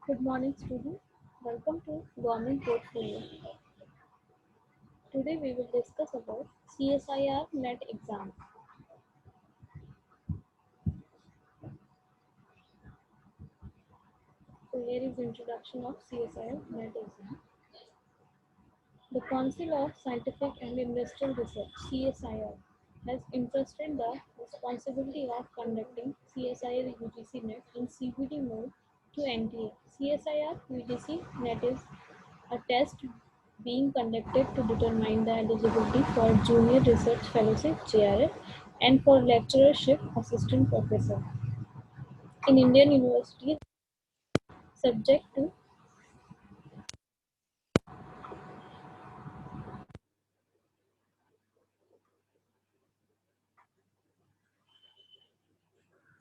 Good morning, students. Welcome to Government Portfolio. Today we will discuss about CSIR NET exam. So here is introduction of CSIR NET exam. The Council of Scientific and Industrial Research (CSIR) has entrusted the responsibility of conducting CSIR UGC NET in CBD mode to NTA. CSIR UGC NET is a test being conducted to determine the eligibility for Junior Research Fellowship (JRF) and for Lecturership Assistant Professor in Indian universities, subject to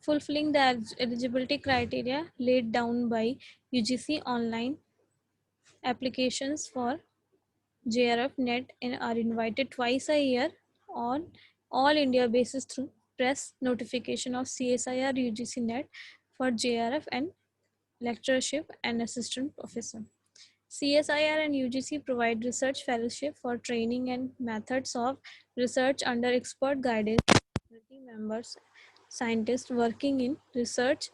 fulfilling the eligibility criteria laid down by UGC. Online applications for JRF NET are invited twice a year on all India basis through press notification of CSIR UGC NET for JRF and lecturership and assistant professor. CSIR and UGC provide research fellowship for training and methods of research under expert guidance. Faculty members, scientists working in research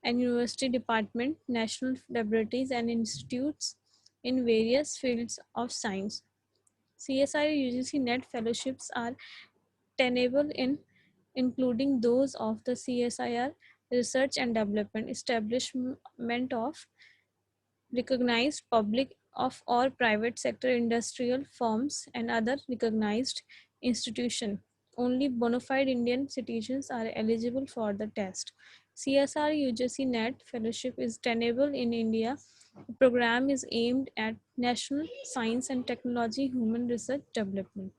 and university department, national laboratories and institutes in various fields of science. CSIR UGC NET fellowships are tenable in including those of the CSIR research and development establishment of recognized public of or private sector industrial firms and other recognized institution. Only bona fide Indian citizens are eligible for the test. CSR UGC NET fellowship is tenable in India. The program is aimed at national science and technology human research development.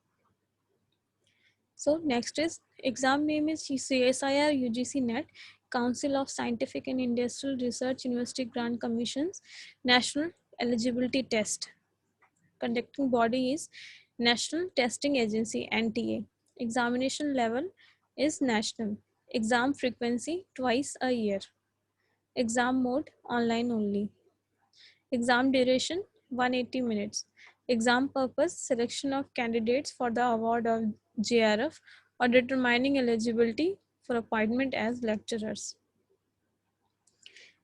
So next is exam name is CSIR UGC NET, Council of Scientific and Industrial Research University Grant Commission's National Eligibility Test. Conducting body is National Testing Agency NTA. Examination level is national. Exam frequency twice a year. Exam mode online only. Exam duration 180 minutes. Exam purpose selection of candidates for the award of JRF or determining eligibility for appointment as lecturers.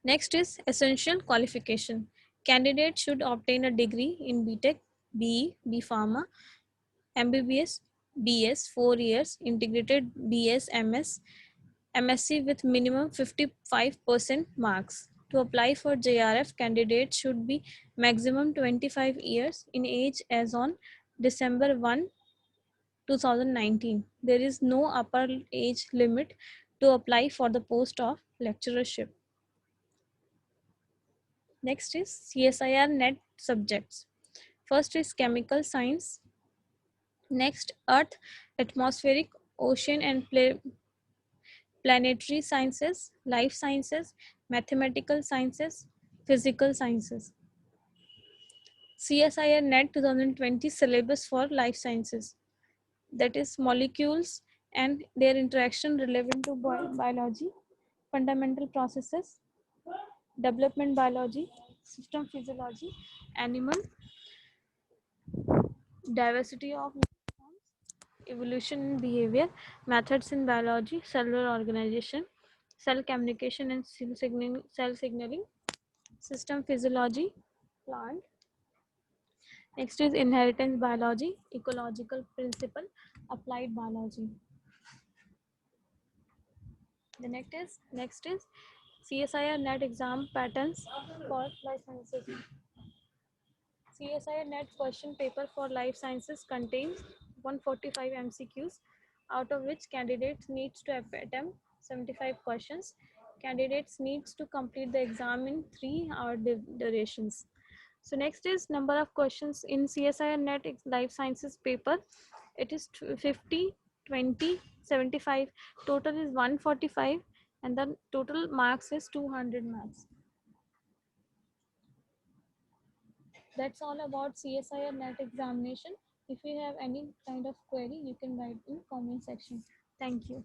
Next is essential qualification. Candidate should obtain a degree in BTech, BE, B Pharma, MBBS, BS 4 years, integrated BS, MS, MSc with minimum 55% marks. To apply for JRF, candidates should be maximum 25 years in age as on December 1, 2019. There is no upper age limit to apply for the post of lecturership. Next is CSIR NET subjects. First is chemical science. Next, earth, atmospheric, ocean and planetary sciences, life sciences, mathematical sciences, physical sciences. CSIR NET 2020 syllabus for life sciences, that is molecules and their interaction relevant to biology, fundamental processes, development biology, system physiology, animal diversity of forms, evolution and behavior, methods in biology, cellular organization, cell communication and cell signaling, system physiology, plant. Next is inheritance biology, ecological principle, applied biology. The next is CSIR NET exam patterns for life sciences. CSIR NET question paper for life sciences contains 145 MCQs, out of which candidates needs to attempt 75 questions. Candidates needs to complete the exam in 3-hour durations. So next is number of questions in CSIR NET life sciences paper. It is 50, 20, 75. Total is 145 and the total marks is 200 marks. That's all about CSIR NET examination. If you have any kind of query, you can write in comment section. Thank you.